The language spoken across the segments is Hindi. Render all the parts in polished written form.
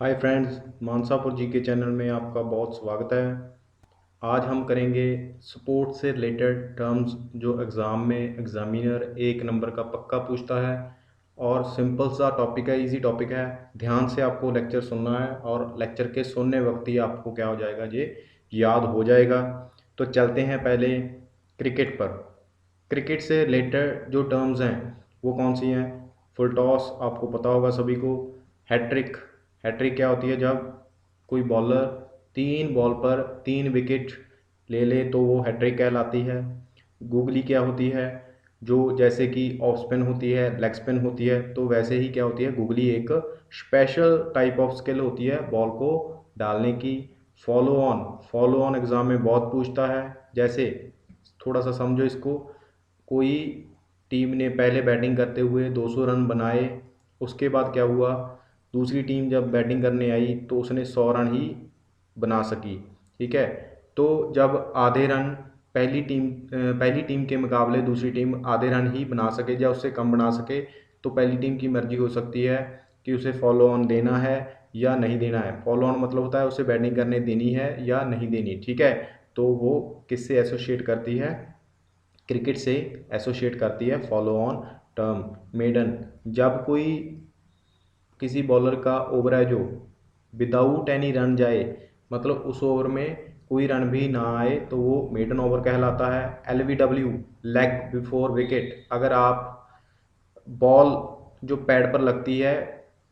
हाय फ्रेंड्स, मानसापुर जी के चैनल में आपका बहुत स्वागत है। आज हम करेंगे स्पोर्ट्स से रिलेटेड टर्म्स जो एग्ज़ाम में एग्ज़ामिनर एक नंबर का पक्का पूछता है। और सिंपल सा टॉपिक है, इजी टॉपिक है। ध्यान से आपको लेक्चर सुनना है और लेक्चर के सुनने वक्त ही आपको क्या हो जाएगा, ये याद हो जाएगा। तो चलते हैं पहले क्रिकेट पर। क्रिकेट से रिलेटेड जो टर्म्स हैं वो कौन सी हैं? फुल टॉस आपको पता होगा सभी को। हैट्रिक, हैट्रिक क्या होती है? जब कोई बॉलर 3 बॉल पर 3 विकेट ले ले तो वो हैट्रिक कहलाती है। गूगली क्या होती है? जो जैसे कि ऑफ स्पिन होती है, लेग स्पिन होती है, तो वैसे ही क्या होती है, गूगली एक स्पेशल टाइप ऑफ स्किल होती है बॉल को डालने की। Follow on, follow on exam में बहुत पूछता है। जैसे थोड़ा सा समझो इसको। कोई टीम ने पहले बैटिंग करते हुए 200 रन बनाए, उसके बाद क्या हुआ, दूसरी टीम जब बैटिंग करने आई तो उसने 100 रन ही बना सकी। ठीक है, तो जब आधे रन पहली टीम के मुकाबले दूसरी टीम आधे रन ही बना सके या उससे कम बना सके, तो पहली टीम की मर्जी हो सकती है कि उसे फॉलो ऑन देना है या नहीं देना है। फॉलो ऑन मतलब होता है उसे बैटिंग करने देनी है या नहीं देनी। ठीक है, तो वो किससे एसोसिएट करती है? क्रिकेट से एसोसिएट करती है फॉलो ऑन टर्म। मेडन, जब कोई किसी बॉलर का ओवर है जो विदाउट एनी रन जाए, मतलब उस ओवर में कोई रन भी ना आए, तो वो मेडन ओवर कहलाता है। LBW, लेग बिफोर विकेट, अगर आप बॉल जो पैड पर लगती है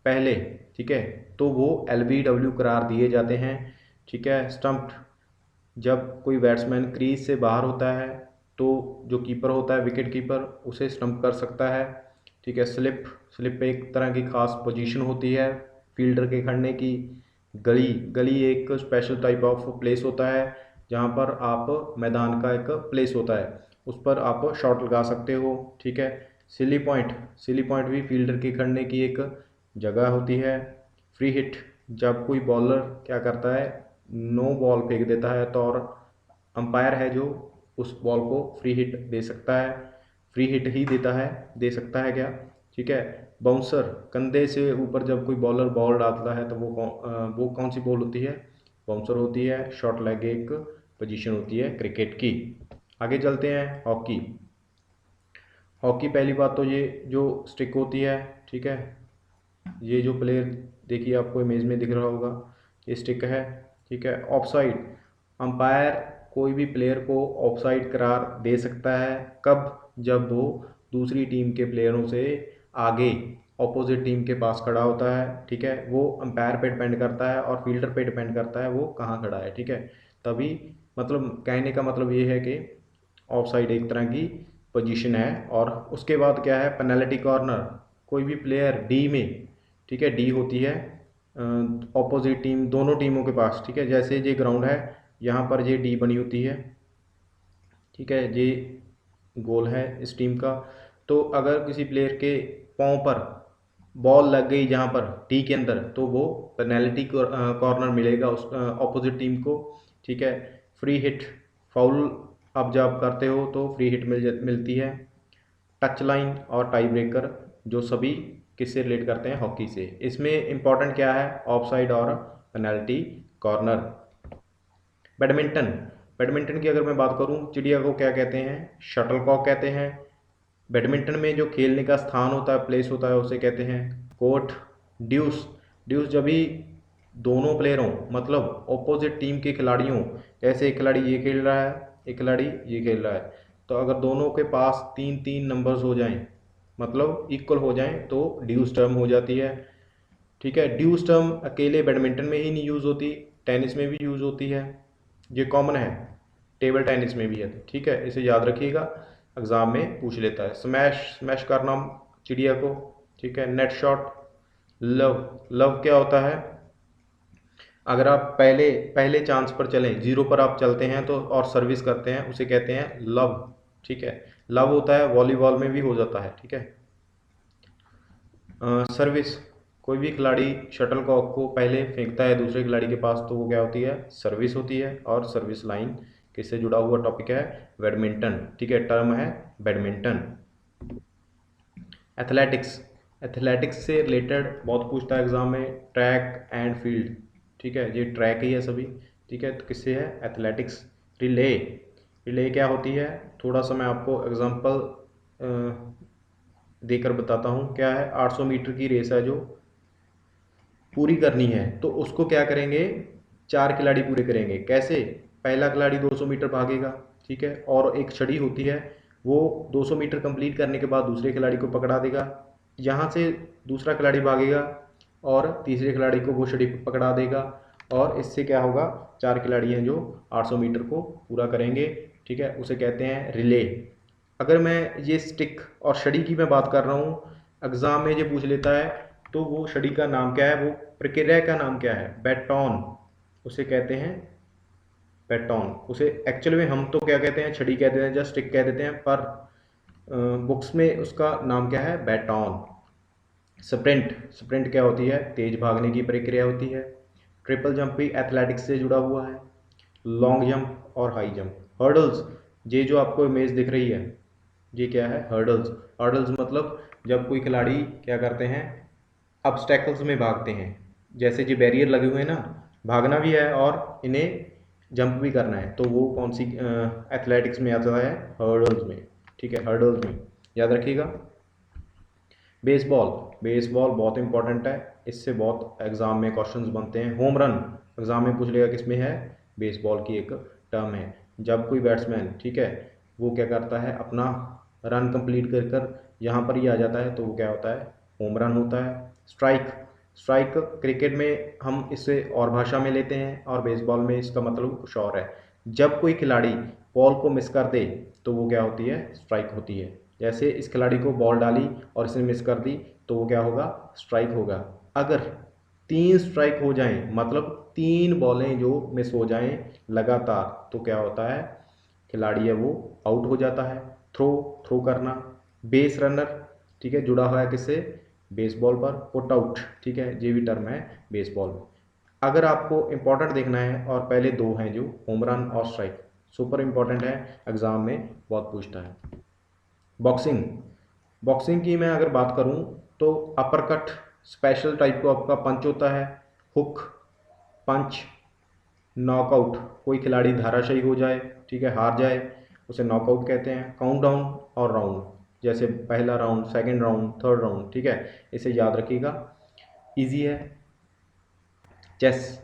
पहले, ठीक है, तो वो LBW करार दिए जाते हैं। ठीक है, स्टंप्ड, जब कोई बैट्समैन क्रीज से बाहर होता है तो जो कीपर होता है, विकेट कीपर, उसे स्टंप कर सकता है। ठीक है, स्लिप, स्लिप एक तरह की खास पोजीशन होती है फील्डर के खड़ने की। गली, गली एक स्पेशल टाइप ऑफ प्लेस होता है जहाँ पर आप, मैदान का एक प्लेस होता है, उस पर आप शॉट लगा सकते हो। ठीक है, सिली पॉइंट, सिली पॉइंट भी फील्डर के खड़ने की एक जगह होती है। फ्री हिट, जब कोई बॉलर क्या करता है, नो बॉल फेंक देता है, तो और अंपायर है जो उस बॉल को फ्री हिट दे सकता है। फ्री हिट ही देता है, दे सकता है क्या? ठीक है, बाउंसर, कंधे से ऊपर जब कोई बॉलर बॉल डालता है तो वो कौन सी बॉल होती है? बाउंसर होती है। शॉर्ट लेग एक पोजीशन होती है क्रिकेट की। आगे चलते हैं हॉकी। हॉकी, पहली बात तो ये जो स्टिक होती है, ठीक है, ये जो प्लेयर देखिए आपको इमेज में दिख रहा होगा, ये स्टिक है। ठीक है, ऑफसाइड, अंपायर कोई भी प्लेयर को ऑफसाइड करार दे सकता है। कब? जब वो दूसरी टीम के प्लेयरों से आगे ऑपोजिट टीम के पास खड़ा होता है। ठीक है, वो अंपायर पे डिपेंड करता है और फील्डर पे डिपेंड करता है वो कहाँ खड़ा है। ठीक है, तभी, मतलब कहने का मतलब ये है कि ऑफसाइड एक तरह की पोजीशन है। और उसके बाद क्या है, पेनल्टी कॉर्नर, कोई भी प्लेयर डी में, ठीक है, डी होती है ऑपोजिट टीम, दोनों टीमों के पास। ठीक है, जैसे ये ग्राउंड है, यहाँ पर ये डी बनी होती है। ठीक है, ये गोल है इस टीम का। तो अगर किसी प्लेयर के पाँव पर बॉल लग गई जहाँ पर डी के अंदर, तो वो पेनल्टी कॉर्नर मिलेगा उस ऑपोजिट टीम को। ठीक है, फ्री हिट, फाउल अब जब करते हो तो फ्री हिट मिलती है। टच लाइन और टाई ब्रेकर, जो सभी किससे रिलेट करते हैं? हॉकी से। इसमें इंपॉर्टेंट क्या है? ऑफसाइड और पेनल्टी कॉर्नर। बैडमिंटन, बैडमिंटन की अगर मैं बात करूं, चिड़िया को क्या कहते हैं? शटल कॉक कहते हैं। बैडमिंटन में जो खेलने का स्थान होता है, प्लेस होता है, उसे कहते हैं कोर्ट। ड्यूस, ड्यूस जब भी दोनों प्लेयर हों, मतलब ऑपोजिट टीम के खिलाड़ियों, जैसे एक खिलाड़ी ये खेल रहा है, एक खिलाड़ी ये खेल रहा है, तो अगर दोनों के पास 3-3 नंबर्स हो जाएं, मतलब इक्वल हो जाएं, तो ड्यूस टर्म हो जाती है। ठीक है, ड्यूस टर्म अकेले बैडमिंटन में ही नहीं यूज़ होती, टेनिस में भी यूज़ होती है। ये कॉमन है, टेबल टेनिस में भी है। ठीक है, इसे याद रखिएगा, एग्जाम में पूछ लेता है। स्मैश, स्मैश करना चिड़िया को। ठीक है, नेट शॉट। लव, लव क्या होता है? अगर आप पहले पहले चांस पर चलें, जीरो पर आप चलते हैं तो और सर्विस करते हैं, उसे कहते हैं लव। ठीक है, लव होता है, वॉलीबॉल में भी हो जाता है। ठीक है, सर्विस, कोई भी खिलाड़ी शटल कॉक को पहले फेंकता है दूसरे खिलाड़ी के पास, तो वो क्या होती है? सर्विस होती है। और सर्विस लाइन किससे जुड़ा हुआ टॉपिक है? बैडमिंटन। ठीक है, टर्म है बैडमिंटन। एथलेटिक्स, एथलेटिक्स से रिलेटेड बहुत पूछता है एग्जाम में, ट्रैक एंड फील्ड। ठीक है, ये ट्रैक ही है सभी। ठीक है, तो किससे है? एथलेटिक्स। रिले, रिले क्या होती है? थोड़ा सा मैं आपको एग्जांपल देकर बताता हूँ। क्या है? 800 मीटर की रेस है जो पूरी करनी है, तो उसको क्या करेंगे? 4 खिलाड़ी पूरे करेंगे। कैसे? पहला खिलाड़ी 200 मीटर भागेगा, ठीक है, और एक छड़ी होती है, वो 200 मीटर कंप्लीट करने के बाद दूसरे खिलाड़ी को पकड़ा देगा। यहाँ से दूसरा खिलाड़ी भागेगा और तीसरे खिलाड़ी को वो छड़ी पकड़ा देगा, और इससे क्या होगा? 4 खिलाड़ी हैं जो 800 मीटर को पूरा करेंगे। ठीक है, उसे कहते हैं रिले। अगर मैं ये स्टिक और छड़ी की मैं बात कर रहा हूँ, एग्जाम में ये पूछ लेता है, तो वो छड़ी का नाम क्या है? वो प्रक्रिया का नाम क्या है? बैटॉन। उसे कहते हैं बैटॉन। उसे एक्चुअल में हम तो क्या कहते हैं? छड़ी कहते हैं, जस्ट स्टिक कह देते हैं, पर बुक्स में उसका नाम क्या है? बैटॉन। स्प्रिंट, स्प्रिंट क्या होती है? तेज भागने की प्रक्रिया होती है। ट्रिपल जंप भी एथलेटिक्स से जुड़ा हुआ है। लॉन्ग जंप और हाई जंप। हर्डल्स, ये जो आपको इमेज दिख रही है, ये क्या है? हर्डल्स। हर्डल्स मतलब जब कोई खिलाड़ी क्या करते हैं? ऑब्स्टेकल्स में भागते हैं। जैसे जो बैरियर लगे हुए हैं ना, भागना भी है और इन्हें जंप भी करना है, तो वो कौन सी एथलेटिक्स में आता है? हर्डल्स में। ठीक है, हर्डल्स में याद रखिएगा। बेसबॉल, बेसबॉल बहुत इंपॉर्टेंट है, इससे बहुत एग्जाम में क्वेश्चंस बनते हैं। होम रन एग्जाम में पूछ लेगा, किस में है? बेसबॉल की एक टर्म है। जब कोई बैट्समैन, ठीक है, वो क्या करता है? अपना रन कंप्लीट कर कर यहाँ पर ही आ जाता है, तो वो क्या होता है? होम रन होता है। स्ट्राइक, स्ट्राइक क्रिकेट में हम इसे और भाषा में लेते हैं, और बेसबॉल में इसका मतलब कुछ और है। जब कोई खिलाड़ी बॉल को मिस कर दे, तो वो क्या होती है? स्ट्राइक होती है। जैसे इस खिलाड़ी को बॉल डाली और इसने मिस कर दी, तो वो क्या होगा? स्ट्राइक होगा। अगर 3 स्ट्राइक हो जाएं, मतलब 3 बॉलें जो मिस हो जाएं लगातार, तो क्या होता है? खिलाड़ी है वो आउट हो जाता है। थ्रो, थ्रो करना। बेस रनर, ठीक है, जुड़ा हुआ है किससे? बेसबॉल पर। पुट आउट, ठीक है, ये भी टर्म है बेसबॉल में। अगर आपको इंपॉर्टेंट देखना है, और पहले 2 हैं जो होम रन और स्ट्राइक, सुपर इंपॉर्टेंट है, एग्जाम में बहुत पूछता है। बॉक्सिंग, बॉक्सिंग की मैं अगर बात करूं, तो अपर कट स्पेशल टाइप का आपका पंच होता है। हुक, पंच, नॉकआउट, कोई खिलाड़ी धाराशायी हो जाए, ठीक है, हार जाए, उसे नॉकआउट कहते हैं। काउंटडाउन और राउंड, जैसे पहला round, second round, third round, ठीक है, इसे याद रखिएगा, इजी है। चेस,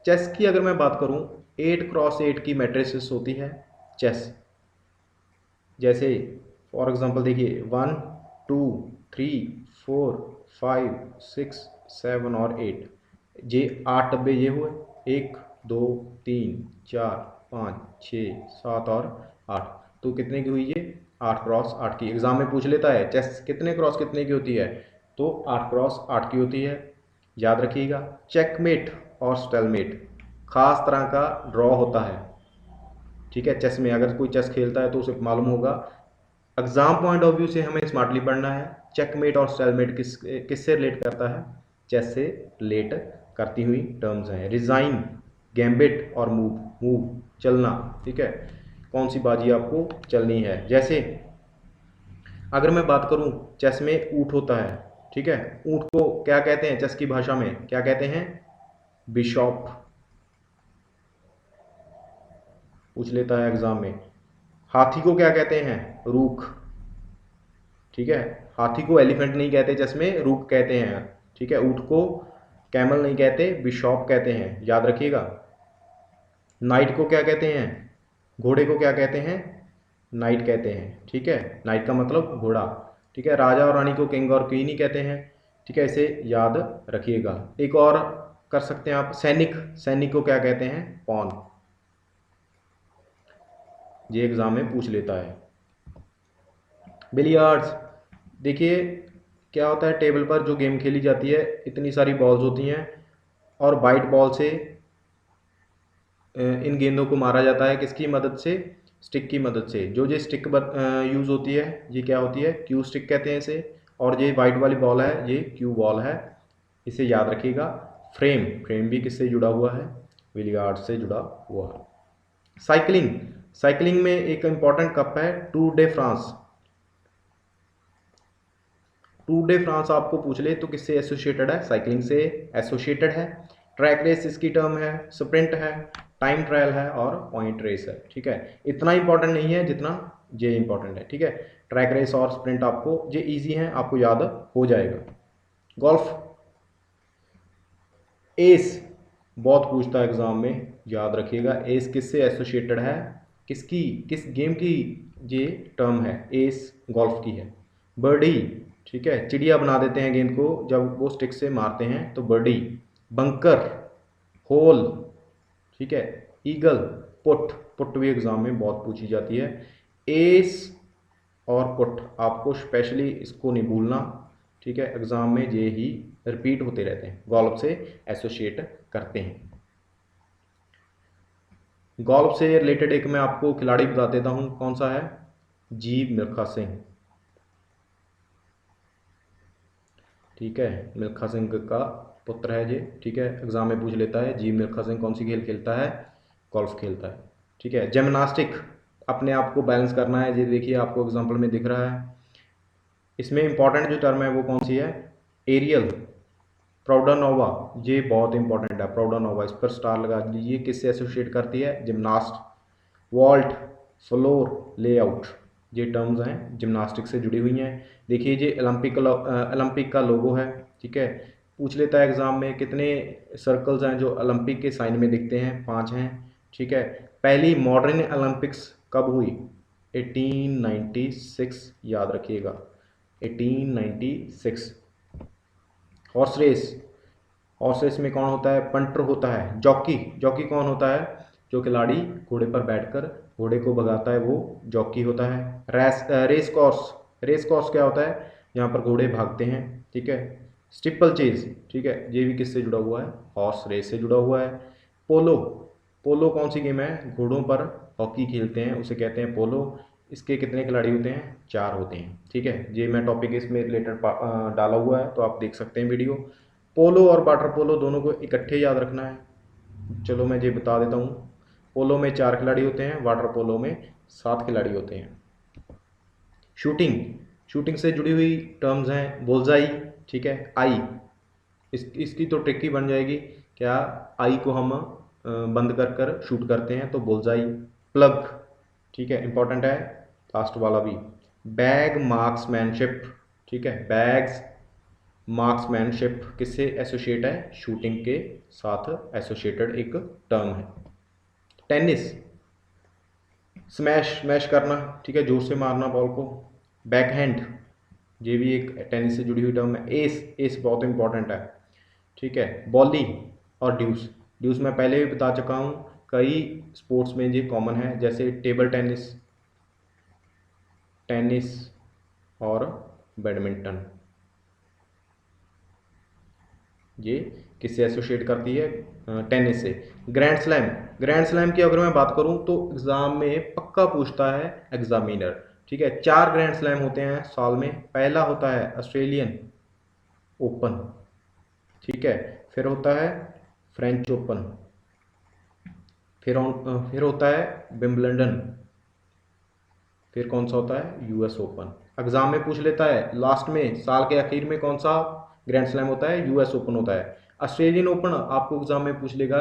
चेस की अगर मैं बात करूं, 8x8 की मैट्रिसेस होती है चेस। जैसे फॉर एग्जांपल देखिए, 1 2 3 4 5 6 7 और 8, ये 8 डब्बे ये हुए। 1 2 3 4 5 6 7 और 8, तो कितने की हुई ये? 8x8 की। एग्जाम में पूछ लेता है चेस कितने क्रॉस कितने की होती है, तो 8x8 की होती है, याद रखिएगा। चेकमेट और स्टेलमेट खास तरह का ड्रॉ होता है, ठीक है, चेस में। अगर कोई चेस खेलता है तो उसे मालूम होगा। एग्जाम पॉइंट ऑफ व्यू से हमें स्मार्टली पढ़ना है। चेकमेट और स्टेलमेट किससे रिलेट करता है? चेस से रिलेट करती हुई टर्म्स हैं। रिजाइन, गैम्बिट और मूव, मूव चलना, ठीक है, कौन सी बाजी आपको चलनी है। जैसे अगर मैं बात करूं, चेस में ऊंट होता है, ठीक है, ऊंट को क्या कहते हैं? चेस की भाषा में क्या कहते हैं? बिशॉप। पूछ लेता है एग्जाम में। हाथी को क्या कहते हैं? रूक, ठीक है, हाथी को एलिफेंट नहीं कहते चेस में, रूक कहते हैं, ठीक है। ऊंट को कैमल नहीं कहते, बिशॉप कहते हैं, याद रखिएगा। नाइट को क्या कहते हैं? घोड़े को क्या कहते हैं? नाइट कहते हैं, ठीक है, नाइट का मतलब घोड़ा, ठीक है। राजा और रानी को किंग और क्वीन ही कहते हैं, ठीक है, इसे याद रखिएगा। एक और कर सकते हैं आप, सैनिक, सैनिक को क्या कहते हैं? पॉन। ये एग्जाम में पूछ लेता है। बिलियर्ड्स, देखिए क्या होता है, टेबल पर जो गेम खेली जाती है, इतनी सारी बॉल्स होती हैं, और वाइट बॉल से इन गेंदों को मारा जाता है, किसकी मदद से? स्टिक की मदद से। जो ये स्टिक यूज़ होती है, ये क्या होती है? क्यू स्टिक कहते हैं इसे, और ये वाइट वाली बॉल है, ये क्यू बॉल है, इसे याद रखिएगा। फ्रेम, फ्रेम भी किससे जुड़ा हुआ है? बिलियर्ड से जुड़ा हुआ है। साइकिलिंग, साइकिलिंग में एक इंपॉर्टेंट कप है tour day France. Tour day France आपको पूछ ले तो किससे एसोसिएटेड है, साइकिलिंग से एसोसिएटेड है। ट्रैक रेस इसकी टर्म है, स्प्रिंट है, टाइम ट्रायल है और पॉइंट रेस है। ठीक है, इतना इंपॉर्टेंट नहीं है जितना ये इंपॉर्टेंट है। ठीक है, ट्रैक रेस और स्प्रिंट आपको ये इजी है, आपको याद हो जाएगा। गोल्फ, एस बहुत पूछता है एग्जाम में, याद रखिएगा। एस किससे एसोसिएटेड है, किसकी, किस गेम की ये टर्म है, एस गोल्फ की है। बर्डी, ठीक है, चिड़िया बना देते हैं गेंद को जब वो स्टिक से मारते हैं तो बर्डी। बंकर, होल, ठीक है, ईगल, पुट, पुट भी एग्जाम में बहुत पूछी जाती है। एस और पुट आपको स्पेशली इसको नहीं भूलना। ठीक है, एग्जाम में ये ही रिपीट होते रहते हैं, गोल्फ से एसोसिएट करते हैं। गोल्फ से रिलेटेड एक मैं आपको खिलाड़ी बता देता हूं, कौन सा है, जी मिल्खा सिंह। ठीक है, मिल्खा सिंह का पुत्र है ये। ठीक है, एग्जाम में पूछ लेता है जी मिल्खा सिंह कौन सी खेल खेलता है, गोल्फ खेलता है। ठीक है, जिम्नास्टिक, अपने आप को बैलेंस करना है, ये देखिए आपको एग्जाम्पल में दिख रहा है। इसमें इंपॉर्टेंट जो टर्म है वो कौन सी है, एरियल, प्रोडानोवा, ये बहुत इंपॉर्टेंट है, प्रोडानोवा, इस पर स्टार लगा दीजिए। किससे एसोसिएट करती है, जिम्नास्ट। वॉल्ट, फ्लोर, लेआउट, ये टर्म्स हैं जिम्नास्टिक से जुड़ी हुई हैं। देखिए ये ओलंपिक का लोगो है। ठीक है, पूछ लेता है एग्जाम में कितने सर्कल्स हैं जो ओलंपिक के साइन में दिखते हैं, 5 हैं। ठीक है, पहली मॉडर्न ओलंपिक्स कब हुई, 1896, याद रखिएगा 1896। हॉर्स रेस, हॉर्स रेस में कौन होता है, पंटर होता है। जॉकी, जॉकी कौन होता है, जो खिलाड़ी घोड़े पर बैठकर घोड़े को भगाता है वो जॉकी होता है। रेस कोर्स, रेस कोर्स क्या होता है, यहाँ पर घोड़े भागते हैं। ठीक है, स्टिपल चेज, ठीक है, ये भी किससे जुड़ा हुआ है, हॉर्स रेस से जुड़ा हुआ है। पोलो, पोलो कौन सी गेम है, घोड़ों पर हॉकी खेलते हैं उसे कहते हैं पोलो। इसके कितने खिलाड़ी होते हैं, 4 होते हैं। ठीक है, ये मैं टॉपिक इसमें रिलेटेड डाला हुआ है तो आप देख सकते हैं वीडियो। पोलो और वाटर पोलो दोनों को इकट्ठे याद रखना है। चलो मैं ये बता देता हूँ, पोलो में 4 खिलाड़ी होते हैं, वाटर पोलो में 7 खिलाड़ी होते हैं। शूटिंग, शूटिंग से जुड़ी हुई टर्म्स हैं बुलजाई, ठीक है, आई, इसकी तो ट्रिक ही बन जाएगी, क्या आई को हम बंद कर कर शूट करते हैं तो बुलजाई। प्लग, ठीक है, इंपॉर्टेंट है, लास्ट वाला भी। बैग मार्क्समैनशिप, ठीक है, बैग्स मार्क्समैनशिप किससे एसोसिएट है, शूटिंग के साथ एसोसिएटेड एक टर्म है। टेनिस, स्मैश, स्मैश करना, ठीक है, जोर से मारना बॉल को। बैकहैंड, ये भी एक टेनिस से जुड़ी हुई टर्म है। एस, एस बहुत इंपॉर्टेंट है। ठीक है, बॉली और ड्यूस, ड्यूस मैं पहले भी बता चुका हूँ, कई स्पोर्ट्स में ये कॉमन है, जैसे टेबल टेनिस, टेनिस और बैडमिंटन, ये किससे एसोसिएट करती है, टेनिस से। ग्रैंड स्लैम, ग्रैंड स्लैम की अगर मैं बात करूं तो एग्जाम में पक्का पूछता है एग्जामिनर। ठीक है, 4 ग्रैंड स्लैम होते हैं साल में। पहला होता है ऑस्ट्रेलियन ओपन, ठीक है, फिर होता है फ्रेंच ओपन, फिर होता है विंबलडन, फिर कौन सा होता है, यूएस ओपन। एग्जाम में पूछ लेता है लास्ट में, साल के आखिर में कौन सा ग्रैंड स्लैम होता है, यूएस ओपन होता है। ऑस्ट्रेलियन ओपन आपको एग्जाम में पूछ लेगा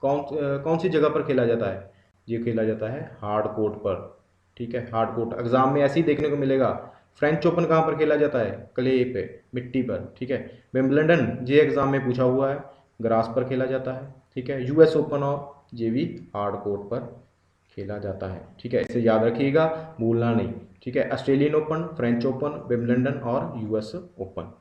कौन सी जगह पर खेला जाता है, ये खेला जाता है हार्ड कोर्ट पर। ठीक है, हार्ड कोर्ट एग्जाम में ऐसे ही देखने को मिलेगा। फ्रेंच ओपन कहाँ पर खेला जाता है, क्ले पे, मिट्टी पर। ठीक है, विंबलडन ये एग्जाम में पूछा हुआ है, ग्रास पर खेला जाता है। ठीक है, यूएस ओपन और ये भी हार्ड कोर्ट पर खेला जाता है। ठीक है, इसे याद रखिएगा, भूलना नहीं। ठीक है, Australian Open, French Open, Wimbledon और US Open.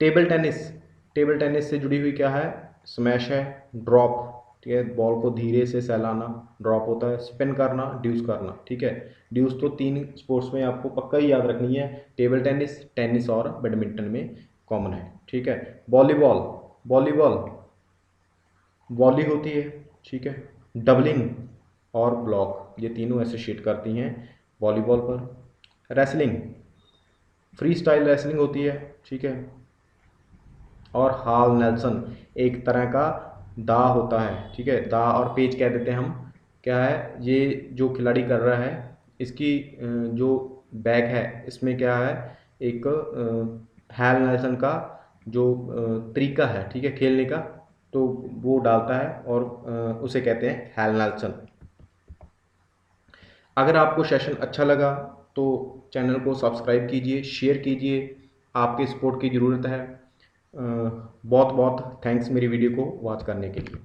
Table tennis, table tennis से जुड़ी हुई क्या है, स्मैश है, ड्रॉप, ठीक है, बॉल को धीरे से सहलाना ड्रॉप होता है, स्पिन करना, ड्यूस करना। ठीक है, ड्यूस तो 3 स्पोर्ट्स में आपको पक्का ही याद रखनी है, टेबल टेनिस, टेनिस और बैडमिंटन में कॉमन है। ठीक है, वॉलीबॉल, वॉलीबॉल वॉली होती है, ठीक है, डबलिंग और ब्लॉक, ये तीनों एसोसिएट करती हैं वॉलीबॉल पर। रेसलिंग, फ्री स्टाइल रेसलिंग होती है, ठीक है, और हाल नेल्सन एक तरह का दा होता है। ठीक है, दा और पेच कह देते हैं हम, क्या है, ये जो खिलाड़ी कर रहा है इसकी जो बैग है इसमें क्या है, एक हैल नेल्सन का जो तरीका है, ठीक है, खेलने का, तो वो डालता है और उसे कहते हैं हैल नेल्सन। अगर आपको सेशन अच्छा लगा तो चैनल को सब्सक्राइब कीजिए, शेयर कीजिए, आपके सपोर्ट की ज़रूरत है। बहुत बहुत थैंक्स मेरी वीडियो को वॉच करने के लिए।